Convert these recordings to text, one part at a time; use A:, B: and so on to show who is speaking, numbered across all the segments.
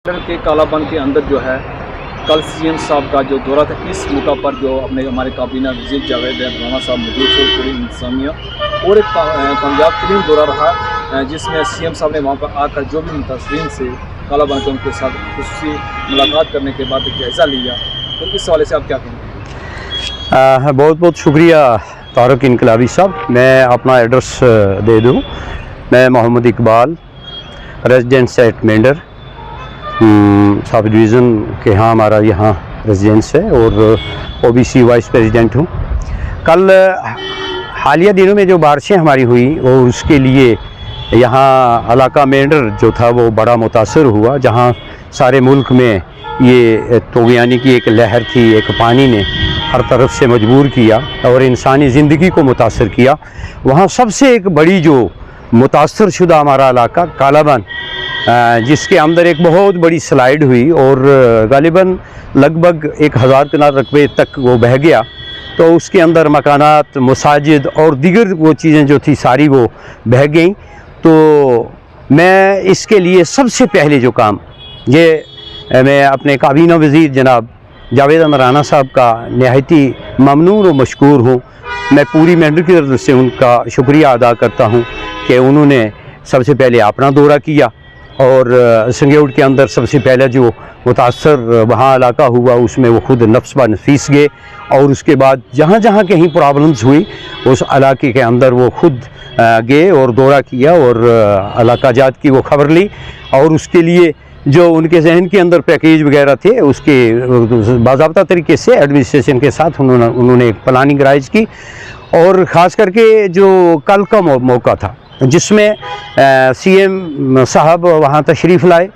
A: के कालाबन के अंदर जो है कल सीएम साहब का जो दौरा था, इस मौका पर जो अपने हमारे काबीना वज़ीर जावेद राना साहब मौजूद थे, पूरी इंतजामिया और एक कामयाब तरीन दौरा रहा जिसमें सीएम साहब ने वहाँ पर आकर जो भी मुतासरीन से कालाबन के उनके साथ खुसूसी मुलाकात करने के बाद जायज़ा लिया। तो इस हवाले से आप क्या कहेंगे?
B: बहुत बहुत शुक्रिया तारक इनकलाबी साहब। मैं अपना एड्रेस दे दूँ। मैं Mohammad Iqbal, residence at Mendhar, subdivision के यहाँ हमारा यहाँ रेजिडेंस है और ओबीसी वाइस प्रेसिडेंट हूँ। कल हालिया दिनों में जो बारिशें हमारी हुई और उसके लिए यहाँ इलाका मेंढर जो था वो बड़ा मुतासर हुआ, जहाँ सारे मुल्क में ये तूफ़ानी की एक लहर थी, एक पानी ने हर तरफ से मजबूर किया और इंसानी ज़िंदगी को मुतासर किया। वहाँ सबसे एक बड़ी जो मुतासर शुदा हमारा इलाका कालाबन, जिसके अंदर एक बहुत बड़ी स्लाइड हुई और गालिबन लगभग 1000 कनाल रकबे तक वो बह गया। तो उसके अंदर मकानात, मसाजिद और दीगर वो चीज़ें जो थी सारी वो बह गई। तो मैं इसके लिए सबसे पहले जो काम ये मैं अपने काबीना वज़ीर जनाब जावेद राना साहब का नहायती ममनून और मशकूर हूँ। मैं पूरी मेंढर की तरफ से उनका शुक्रिया अदा करता हूँ कि उन्होंने सबसे पहले अपना दौरा किया और संगेउट के अंदर सबसे पहले जो मुतासर वहाँ इलाका हुआ उसमें वो खुद नफ्स ब नफीस गए और उसके बाद जहाँ जहाँ कहीं प्रॉब्लम्स हुई उस इलाके के अंदर वो खुद गए और दौरा किया और इलाका जात की वो खबर ली और उसके लिए जो उनके जहन के अंदर पैकेज वगैरह थे उसके बाज़ाब्ता तरीके से एडमिनिस्ट्रेशन के साथ उन्होंने एक प्लानिंग राइज की। और ख़ास करके जो कल का मौका था जिसमें सीएम साहब वहाँ तशरीफ़ लाए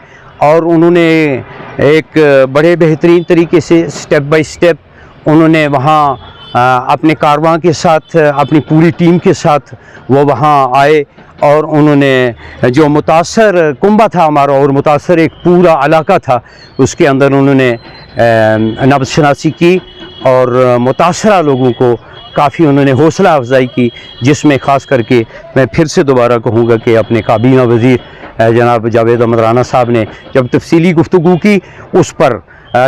B: और उन्होंने एक बड़े बेहतरीन तरीके से स्टेप बाय स्टेप उन्होंने वहाँ अपने कारवां के साथ अपनी पूरी टीम के साथ वो वहाँ आए और उन्होंने जो मुतासर कुंबा था हमारा और मुतासर एक पूरा इलाका था उसके अंदर उन्होंने नब्ज़ शनासी की और मुतासरा लोगों को काफ़ी उन्होंने हौसला अफजाई की, जिसमें ख़ास करके मैं फिर से दोबारा कहूँगा कि अपने काबीना वज़ीर जनाब जावेद राना साहब ने जब तफसीली गुफ्तगू की उस पर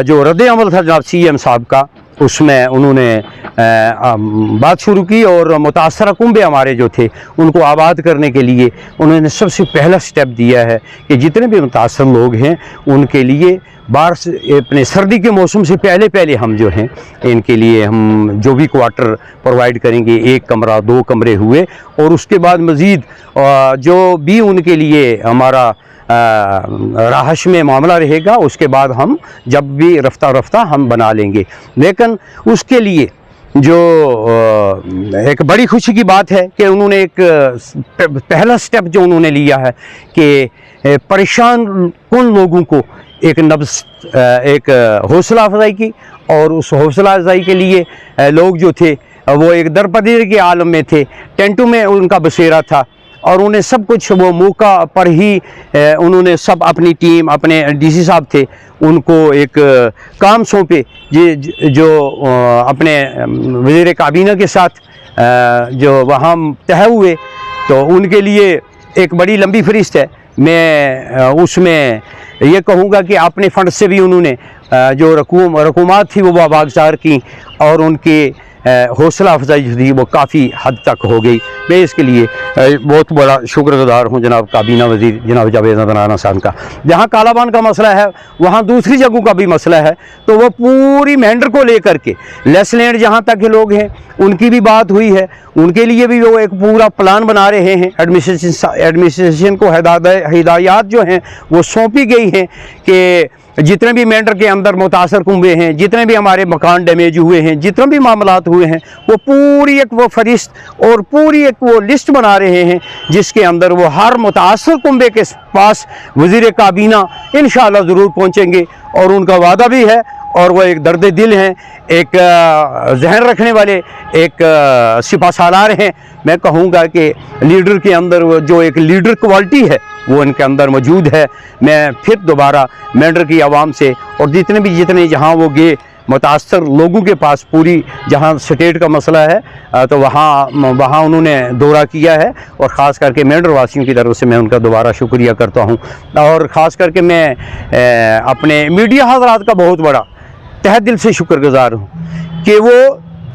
B: जो रद्द अमल था जनाब सीएम साहब का, उसमें उन्होंने बात शुरू की और मुतासरा कुंबे हमारे जो थे उनको आबाद करने के लिए उन्होंने सबसे पहला स्टेप दिया है कि जितने भी मुतासर लोग हैं उनके लिए बारिश अपने सर्दी के मौसम से पहले हम जो हैं इनके लिए हम जो भी क्वार्टर प्रोवाइड करेंगे, 1 कमरा 2 कमरे हुए और उसके बाद मज़ीद जो भी उनके लिए हमारा राहश में मामला रहेगा उसके बाद हम जब भी रफ्ता हम बना लेंगे। लेकिन उसके लिए जो एक बड़ी खुशी की बात है कि उन्होंने एक पहला स्टेप जो उन्होंने लिया है कि परेशान कुन लोगों को एक नब्ज़ एक हौसला अफजाई की और उस हौसला अफजाई के लिए लोग जो थे वो एक दरपदीर के आलम में थे, टेंटों में उनका बसेरा था और उन्हें सब कुछ वो मौका पर ही उन्होंने सब अपनी टीम अपने डीसी साहब थे उनको एक काम सौंपे जो अपने वज़ीर काबीना के साथ जो वहाँ तय हुए। तो उनके लिए एक बड़ी लंबी फहरिस्त है। मैं उसमें ये कहूँगा कि अपने फंड से भी उन्होंने जो रकूमात थी वो बागजार की और उनके हौसला अफजाई जो थी वो काफ़ी हद तक हो गई। मैं इसके लिए बहुत बड़ा शुक्रगुज़ार हूँ जनाब काबीना वज़ीर जनाब जावेद राना साहब का। जहाँ कालाबान का मसला है वहाँ दूसरी जगहों का भी मसला है, तो वो पूरी मेंढर को लेकर के लेसलैंड जहाँ तक के लोग हैं उनकी भी बात हुई है, उनके लिए भी वो एक पूरा प्लान बना रहे हैं। एडमिनिस्ट्रेशन को हिदायत जो हैं वो सौंपी गई हैं कि जितने भी मेंढर के अंदर मुतासर कुंबे हैं, जितने भी हमारे मकान डैमेज हुए हैं, जितने भी मामलात हुए हैं, वो पूरी एक वो फरिश्त और पूरी एक वो लिस्ट बना रहे हैं जिसके अंदर वो हर मुतासर कुंबे के पास वज़ीर काबीना इंशाअल्लाह ज़रूर पहुँचेंगे और उनका वादा भी है और वो एक दर्द दिल हैं, एक जहन रखने वाले एक सिपा सालार हैं। मैं कहूँगा कि लीडर के अंदर वो जो एक लीडर क्वालिटी है वो इनके अंदर मौजूद है। मैं फिर दोबारा मेंढर की आवाम से और जितने जहाँ वो गए मुतासर लोगों के पास पूरी, जहाँ स्टेट का मसला है तो वहाँ उन्होंने दौरा किया है, और ख़ास करके मेंढर वासियों की तरफ से मैं उनका दोबारा शुक्रिया करता हूँ। और ख़ास करके मैं अपने मीडिया हज़रात का बहुत बड़ा तहे दिल से शुक्रगुजार हूँ कि वो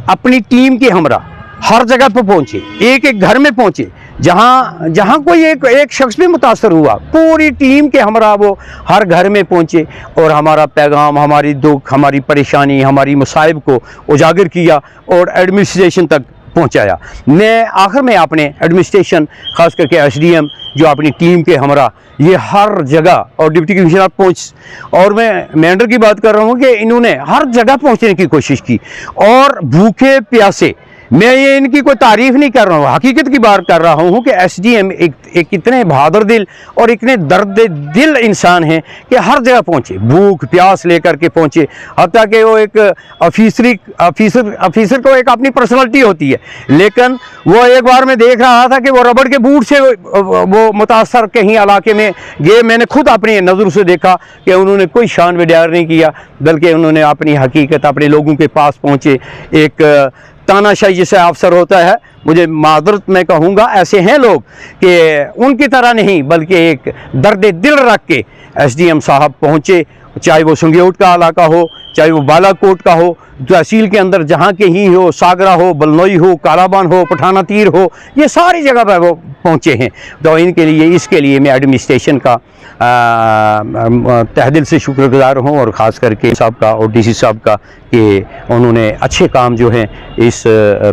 B: अपनी टीम के हमरा हर जगह पर पहुँचे, एक एक घर में पहुँचे, जहाँ कोई एक शख्स भी मुतासर हुआ, पूरी टीम के हमरा वो हर घर में पहुँचे और हमारा पैगाम, हमारी दुख, हमारी परेशानी, हमारी मुसाइब को उजागर किया और एडमिनिस्ट्रेशन तक पहुँचाया। मैं आखिर में अपने एडमिनिस्ट्रेशन, ख़ास करके SDM जो अपनी टीम के हमरा ये हर जगह, और डिप्टी कमिश्नर पहुँच, और मैं मेंढर की बात कर रहा हूँ कि इन्होंने हर जगह पहुँचने की कोशिश की, और भूखे प्यासे, मैं ये इनकी कोई तारीफ़ नहीं कर रहा हूँ, हकीकत की बात कर रहा हूँ कि SDM एक इतने बहादुर दिल और इतने दर्द दिल इंसान हैं कि हर जगह पहुँचे, भूख प्यास लेकर के पहुँचे। हत्ता कि वो एक ऑफिसर को एक अपनी पर्सनालिटी होती है, लेकिन वो एक बार मैं देख रहा था कि वो रबड़ के बूट से वो मुतासर कहीं इलाके में गए, मैंने खुद अपनी नज़र से देखा कि उन्होंने कोई शान बिडार नहीं किया, बल्कि उन्होंने अपनी हकीकत अपने लोगों के पास पहुँचे। एक तानाशाही जैसे अफसर होता है, मुझे मादरत मैं कहूँगा, ऐसे हैं लोग कि उनकी तरह नहीं, बल्कि एक दर्द दिल रख के SDM साहब पहुँचे, चाहे वो संगेउट का इलाका हो, चाहे वो बालाकोट का हो, तहसील के अंदर जहाँ के ही हो, सागरा हो, बलनोई हो, कालाबान हो, पठाना तीर हो, ये सारी जगह पर वो पहुँचे हैं। तो इसके लिए मैं एडमिनिस्ट्रेशन का तहे दिल से शुक्रगुजार हूँ, और ख़ास करके साहब का और DC साहब का कि उन्होंने अच्छे काम जो हैं इस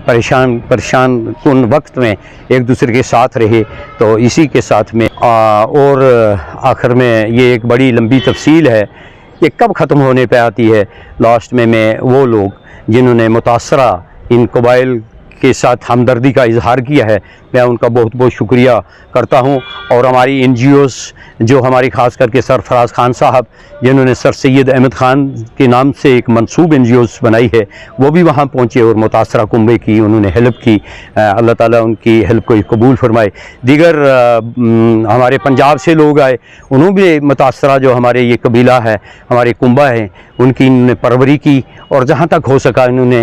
B: परेशान कुन वक्त में एक दूसरे के साथ रहे। तो इसी के साथ में और आखिर में ये एक बड़ी लंबी तफसील है कि कब ख़त्म होने पे आती है। लास्ट में मैं वो लोग जिन्होंने मुतासरा इन कबाइल के साथ हमदर्दी का इजहार किया है, मैं उनका बहुत बहुत शुक्रिया करता हूं। और हमारी NGOs जो हमारी ख़ास करके सरफराज खान साहब, जिन्होंने सर सैयद अहमद ख़ान के नाम से एक मंसूब NGOs बनाई है, वो भी वहाँ पहुँचे और मुतासरा कुंबे की उन्होंने हेल्प की। अल्लाह ताला उनकी हेल्प को कबूल फरमाए। दीगर हमारे पंजाब से लोग आए, उन्होंने भी मुतासरा जो हमारे ये कबीला है, हमारे कुंबा हैं, उनकी इन्होंने परवरी की, और जहाँ तक हो सका इन्होंने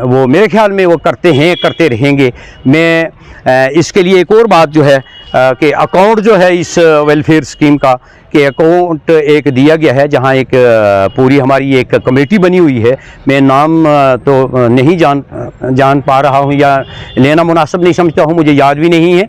B: वो मेरे ख्याल में वो करते हैं, करते रहेंगे। मैं इसके लिए एक और बात जो है कि अकाउंट जो है इस वेलफेयर स्कीम का, कि अकाउंट एक दिया गया है, जहां एक पूरी हमारी एक कमेटी बनी हुई है। मैं नाम तो नहीं जान पा रहा हूं या लेना मुनासिब नहीं समझता हूं, मुझे याद भी नहीं है।